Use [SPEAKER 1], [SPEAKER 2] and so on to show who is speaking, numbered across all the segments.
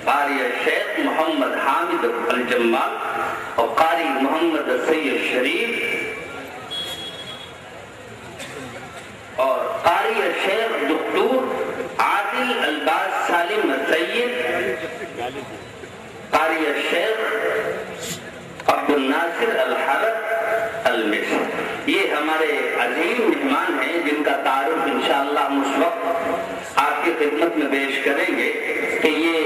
[SPEAKER 1] قاری شیخ محمد حامد الجمال اور قاری محمد سید شریف اور قاری شیخ دکتور عادل الباز سالم سید، قاری شیخ عبد الناصر الحرب المصری، یہ ہمارے عظیم مہمان ہیں جن کا تعارف انشاءاللہ ہم اس وقت آپ کی خدمت میں پیش کریں گے کہ یہ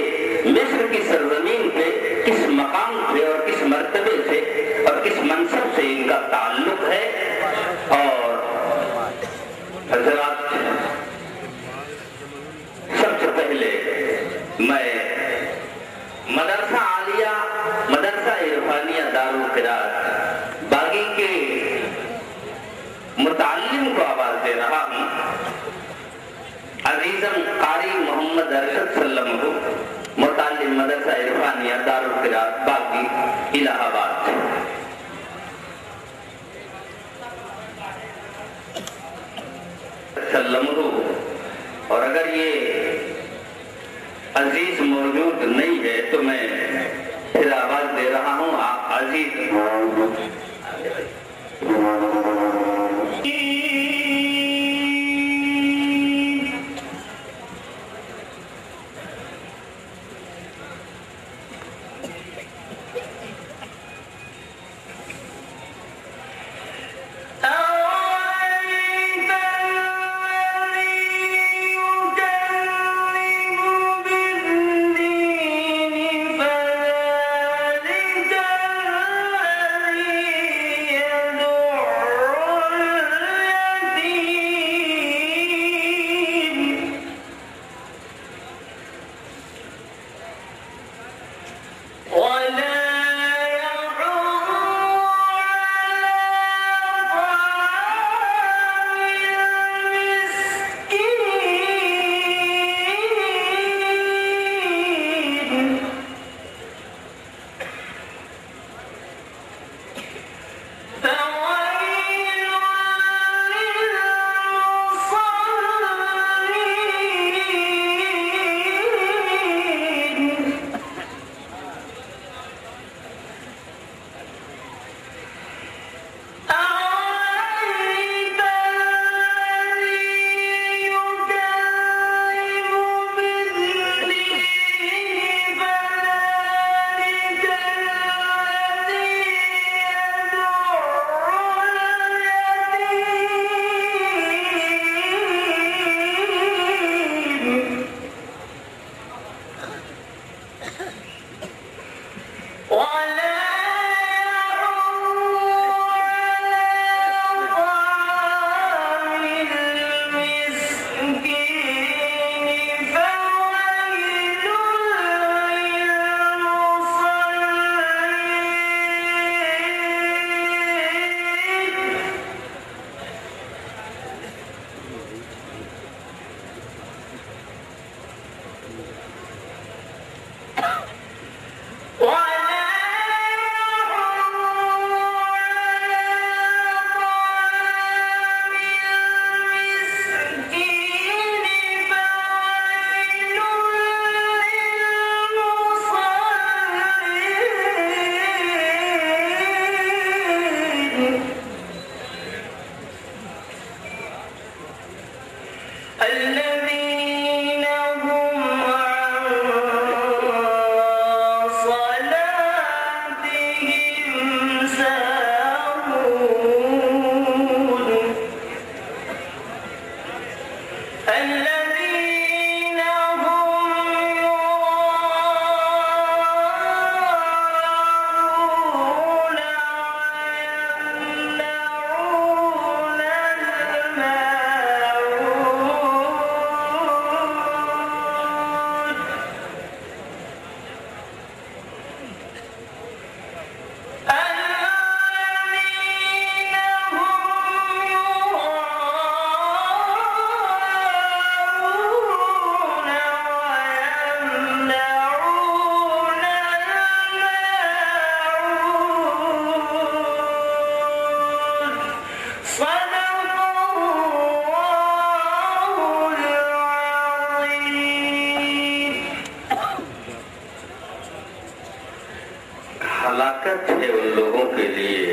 [SPEAKER 1] مصر کی سرزمین پہ کس مقام سے اور کس مرتبے سے اور کس منصب سے ان کا تعلق ہے۔ اور حضرات، سب سے پہلے میں مدرسہ عالیہ مدرسہ عرفانیہ دارالقرات باغی کے متعلم کو آواز دے رہا ہوں، عزیزم قاری محمد ارشد سلم کو، متعلم مدرسہ عرفانیہ دارالقرات باغی الہ آباد۔ سلم کو، اور اگر یہ عزیز موجود نہیں ہے تو میں پھر آواز دے رہا ہوں آپ عزیز
[SPEAKER 2] ولا
[SPEAKER 1] ہلاکت ہے ان لوگوں کے لیے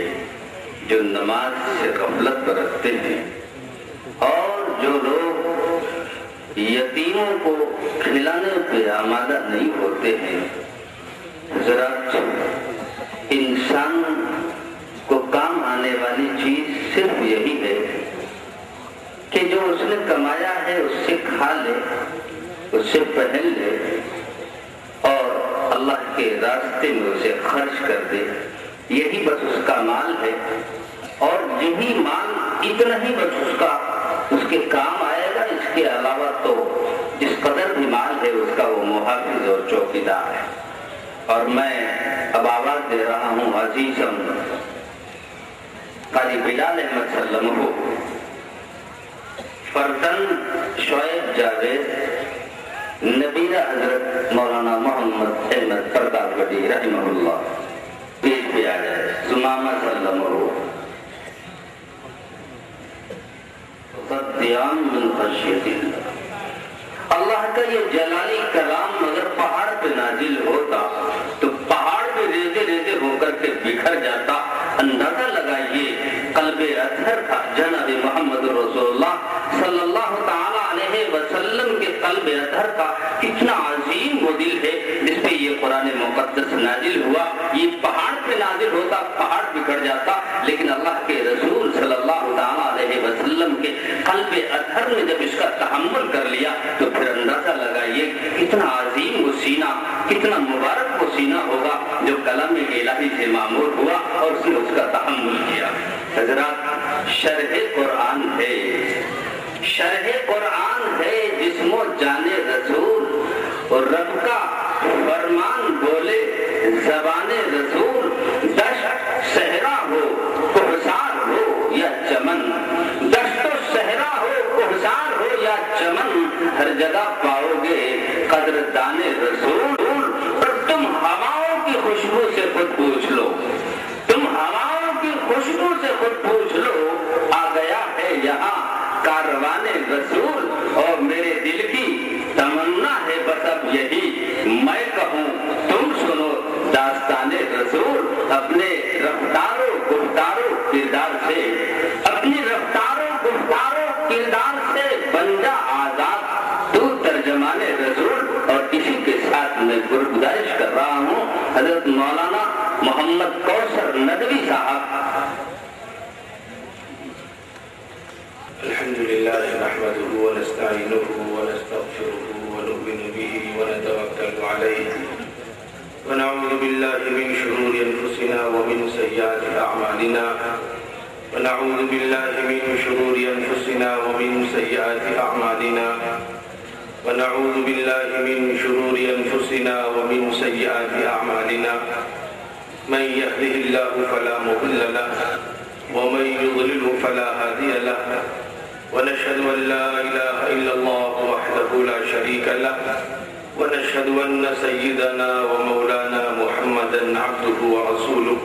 [SPEAKER 1] جو نماز سے غفلت برتتے ہیں اور جو لوگ یتیموں کو کھلانے پہ آمادہ نہیں ہوتے ہیں۔ حضرات، انسان کو کام آنے والی چیز صرف یہی ہے کہ جو اس نے کمایا ہے اس سے کھا لے، اس سے پہن لے اور اللہ کے راستے میں اسے خرچ کر دے۔ یہی بس اس کا مال ہے، اور یہی مال اتنا ہی بس اس کے کام آئے گا۔ اس کے علاوہ تو جس قدر بھی مال ہے اس کا وہ محافظ اور چوکیدار ہے۔ اور میں اب آواز دے رہا ہوں عزیزم قاری بلال احمد سلمہ فرزند شعیب جاوید نبیرہ حضرت مولانا محمد احمد پردار گڈی رحمہ اللہ پیش پہ آ جائے۔ زمامہ سلمہ قدیان من خشیت اللہ، اللہ کا یہ جلالی کلام اگر پہاڑ پہ نازل ہوتا تو پہاڑ پہ ریزے ریزے ہو کر کے بکھر جاتا۔ اندازہ لگائیے قلب اطہر تھا جناب محمد رسول اللہ صلی اللہ تعالی علیہ وسلم کے قلب اطہر کا کتنا عظیم وہ دل ہے جس پہ یہ قرآن مقدس نازل ہوا۔ یہ پہاڑ پہ نازل ہوتا پہاڑ بکھر جاتا، لیکن اللہ کے رسول صلی اللہ تعالی علیہ وسلم کے قلب اطہر نے جب اس کا تحمل کر لیا تو پھر اندازہ لگائیے کتنا عظیم وہ سینہ، کتنا مبارک وہ سینہ ہوگا جو کلام الہی سے معمور ہوا اور اس نے اس کا تحمل کیا۔ حضرات، شرح قرآن ہے، شرح قرآن ہے جسم و جان رسول، اور رب کا فرمان بولے زبان رسول۔ دشت صحرا ہو کوہسار ہو یا چمن، دشت و صحرا ہو کوہسار ہو یا چمن، ہر جگہ پاؤ گے قدردان رسول۔ پر تم ہواؤں کی خوشبو سے خود پوچھ لو، تم ہواؤں کی خوشبو سے خود پوچھ لو، آ گیا ہے یہاں کاروان رسول۔ اور میرے دل کی تمنا ہے بس اب یہی میں کہوں تم سنو داستان رسول۔ اپنے رفتار و گفتار و کردار سے، اپنی رفتار و گفتار و کردار سے بن جا آزاد تو ترجمان رسول۔ اور اسی کے ساتھ میں گزارش کر رہا ہوں حضرت مولانا محمد کوثر ندوی صاحب۔
[SPEAKER 2] الحمدللہ نحمده ونستعینه ونستغفره ونؤمن به ونتوکل علیہ ونعوذ باللہ من شرور انفسنا ومن سیئات اعمالنا ونعوذ باللہ من شرور انفسنا ومن سیئات اعمالنا ونعوذ باللہ من شرور انفسنا ومن سیئات اعمالنا من يهده الله فلا مضل له ومن يضلل فلا هادي له ونشهد أن لا إله إلا الله وحده لا شريك له ونشهد أن سيدنا ومولانا محمدا عبده ورسوله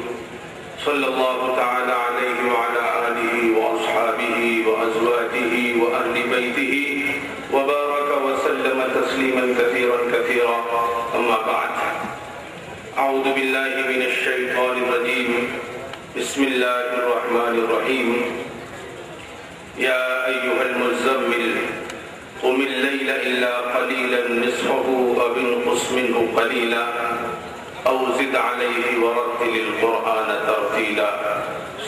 [SPEAKER 2] صلى الله تعالى عليه وعلى آله وأصحابه وأزواجه وأهل بيته وبارك وسلم تسليما كثيرا كثيرا أما بعد أعوذ بالله من الشيطان الرجيم بسم الله الرحمن الرحيم يا أيها المزمل قم الليل إلا قليلا نصفه أو انقص منه قليلا أو زد عليه ورتل القرآن ترتيلا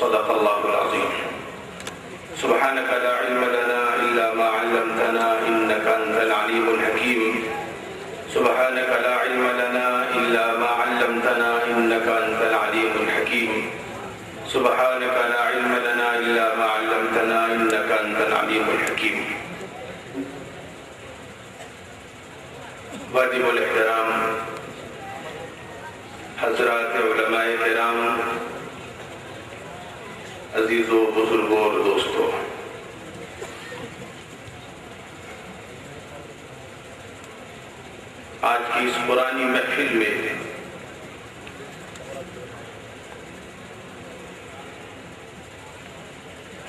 [SPEAKER 2] صدق الله العظيم سبحانك لا علم لنا إلا ما علمتنا إنك أنت العليم الحكيم سبحانك لا علم لنا إلا ما علمتنا إنك أنت العليم الحكيم سبحانك لا علم لنا إلا ما علمتنا إنك أنت العليم الحكيم واجب الاحترام حضرات علماء کرام، عزیزوں بزرگوں اور دوستوں، آج کی اس پرانی محفل میں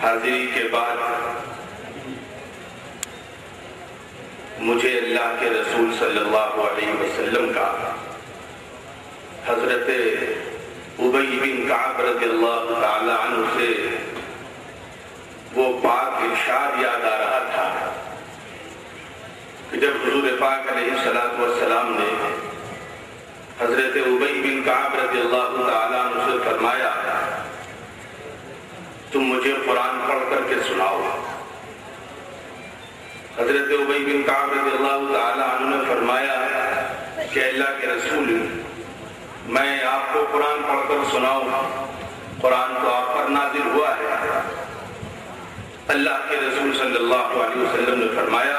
[SPEAKER 2] حاضری کے بعد مجھے اللہ کے رسول صلی اللہ علیہ وسلم کا حضرت ابی بن کعب رضی اللہ تعالی عنہ سے وہ پاک ارشاد یاد آ رہا تھا کہ جب حضور پاک علیہ السلام نے حضرت ابی بن کعب رضی اللہ تعالی عنہ سے فرمایا تم مجھے قرآن پڑھ کر کے سناؤ، حضرت ابی بن کعب رضی اللہ تعالی عنہ نے فرمایا کہ اللہ کے رسول میں آپ کو قرآن پڑھ کر سناؤں، قرآن تو آپ پر نازل ہوا ہے۔ اللہ کے رسول صلی اللہ علیہ وسلم نے فرمایا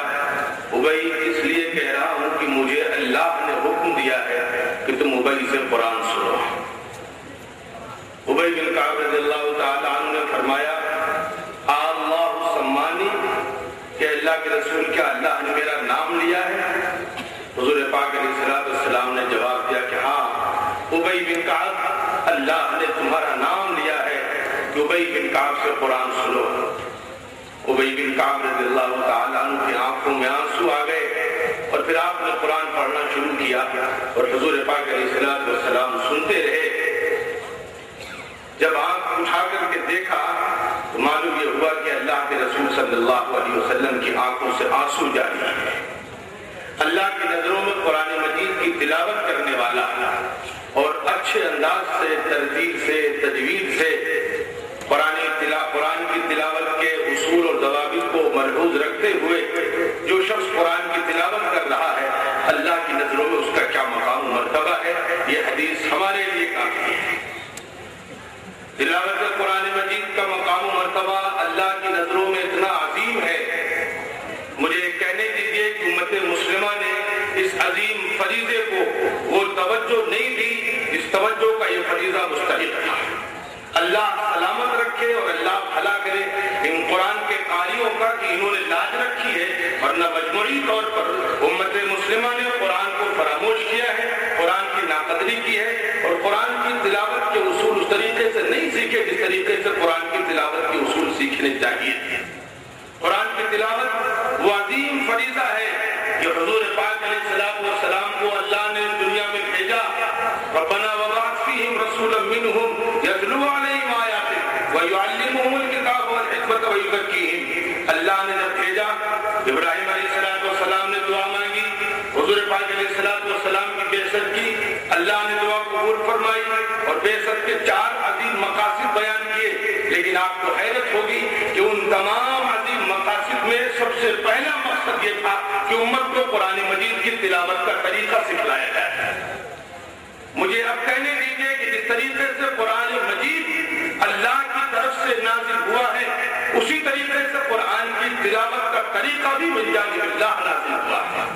[SPEAKER 2] ابی اس لیے کہہ رہا ہوں کہ مجھے اللہ نے حکم دیا ہے کہ تم ابی سے قرآن سنو۔ ابی بن کعب رضی اللہ تعالی عنہ نے فرمایا اللہ سمانی کہ اللہ کے رسول کیا اللہ نے میرا نام لیا ہے؟ حضور پاک علیہ السلام نے جواب دیا کہ ہاں ابی بن کعب اللہ نے تمہارا نام لیا ہے کہ ابی بن کعب سے قرآن سنو۔ ابی بن کعب رضی اللہ تعالی عنہ کی آنکھوں میں آنسو آ گئے اور پھر آپ نے قرآن پڑھنا شروع کیا اور حضور پاک علیہ السلام سنتے رہے۔ جب آنکھ اٹھا کر کے دیکھا تو معلوم یہ ہوا کہ اللہ کے رسول صلی اللہ علیہ وسلم کی آنکھوں سے آنسو جاری ہے۔ اللہ کی نظروں میں قرآن مجید کی تلاوت کرنے والا اور اچھے انداز سے ترتیب سے تجوید سے قرآن کی تلاوت کے اصول اور ضوابط کو ملحوظ رکھتے ہوئے جو شخص قرآن کی تلاوت کر رہا ہے اللہ کی نظروں میں اس کا کیا مقام و مرتبہ ہے، یہ حدیث ہمارے لیے کافی ہے۔ تلاوت قرآن مجید کا مقام و مرتبہ اللہ کی نظروں میں اتنا عظیم ہے، مجھے کہنے دیجئے کہ امت مسلمہ نے اس عظیم فریضے کو وہ توجہ نہیں دی اس توجہ کا یہ فریضہ مستحق تھا۔ اللہ سلامت رکھے اور اللہ بھلا کرے ان قرآن کے قاریوں کا کہ انہوں نے لاج رکھی ہے، ورنہ مجموعی طور پر امت مسلمہ نے قرآن کو فراموش کیا ہے، قرآن کی ناقدری کی ہے اور قرآن کی تلاوت کے اصول اس طریقے سے نہیں سیکھے جس طریقے سے قرآن کی تلاوت کے اصول سیکھنے چاہیے۔ قرآن کی تلاوت وہ عظیم فریضہ ہے جو حضور پاک علیہ السلام کو اللہ نے دنیا میں بھیجا۔ ربنا وبعث فیہم رسولا منہم یتلو علیہم آیاتک ویعلمہم الکتاب والحکمۃ ویزکیہم۔ اللہ نے جب بھیجا ابراہیم علیہ السلام نے دعا مانگی، حضور پاک علیہ السلام کی بعثت کی، اللہ نے دعا قبول فرمائی اور بعثت کے 4 عظیم مقاصد بیان کیے، لیکن آپ کو حیرت ہوگی کہ ان تمام عظیم مقاصد میں سب سے پہلا مقصد یہ تھا کہ امت کو قرآن مجید کی تلاوت کا طریقہ سکھلایا جائے۔ مجھے اب کہنے دیجئے کہ جس طریقے سے قرآن مجید اللہ کی طرف سے نازل ہوا ہے اسی طریقے سے قرآن کی تلاوت کا طریقہ بھی من جانب اللہ نازل ہوا ہے۔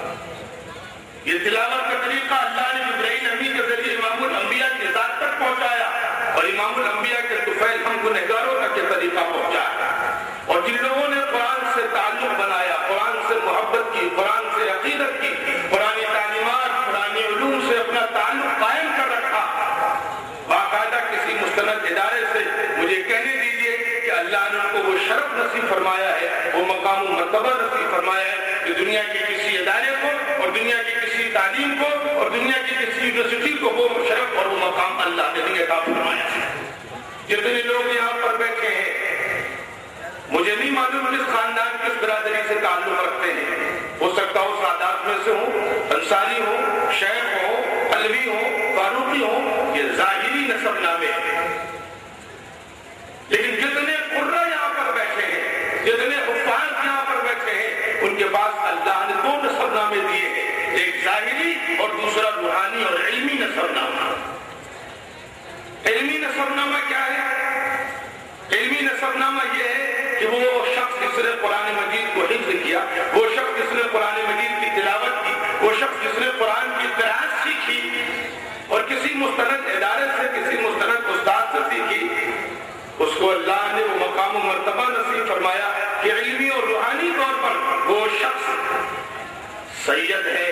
[SPEAKER 2] یہ تلاوت کا طریقہ اللہ نے جبرائیل امین کے ذریعے امام الانبیاء کی ذات تک پہنچایا اور امام الانبیاء کے طفیل ہم گنہگاروں تک یہ طریقہ پہنچایا، اور جن لوگوں نے قرآن سے تعلق بنایا، قرآن سے محبت کی، قرآن سے عقیدت کی، قرآنی تعلیمات، قرآنی علوم سے اپنا تعلق قائم کر رکھا باقاعدہ کسی مستند ادارے سے، مجھے کہنے دیجئے کہ اللہ نے ان کو وہ شرف نصیب فرمایا ہے، وہ مقام و مرتبہ نصیب فرمایا ہے کہ دنیا کے کسی ادارے کو اور دنیا کی کسی تعلیم کو اور دنیا کی کسی یونیورسٹی کو وہ شرف اور وہ مقام اللہ نے نہیں عطا فرمایا ہے۔ جتنے لوگ یہاں پر بیٹھے ہیں مجھے نہیں معلوم کس خاندان کس برادری سے تعلق رکھتے ہیں، ہو سکتا ہو سادات میں سے ہوں، انصاری ہوں، شیخ ہوں، علوی ہوں، فاروقی ہوں، یہ ظاہری نسب نامے ہیں، لیکن جتنے قرہ یہاں پر بیٹھے ہیں، جتنے حفاظ یہاں پر بیٹھے ہیں، ان کے پاس اللہ نے 2 نسب نامے دیے ہیں، ایک ظاہری اور دوسرا روحانی اور علمی نسب نامہ۔ علمی نسب نامہ کیا ہے؟ علمی نسب نامہ یہ ہے کہ وہ شخص جس نے قرآن مجید کو حفظ کیا، وہ شخص جس نے قرآن مجید کی تلاوت کی، وہ شخص جس نے قرآن کی قراءت سیکھی اور کسی مستند ادارے سے کسی مستند استاد سے سیکھی، اس کو اللہ نے وہ مقام و مرتبہ نصیب فرمایا کہ علمی اور روحانی طور پر وہ شخص سید ہے،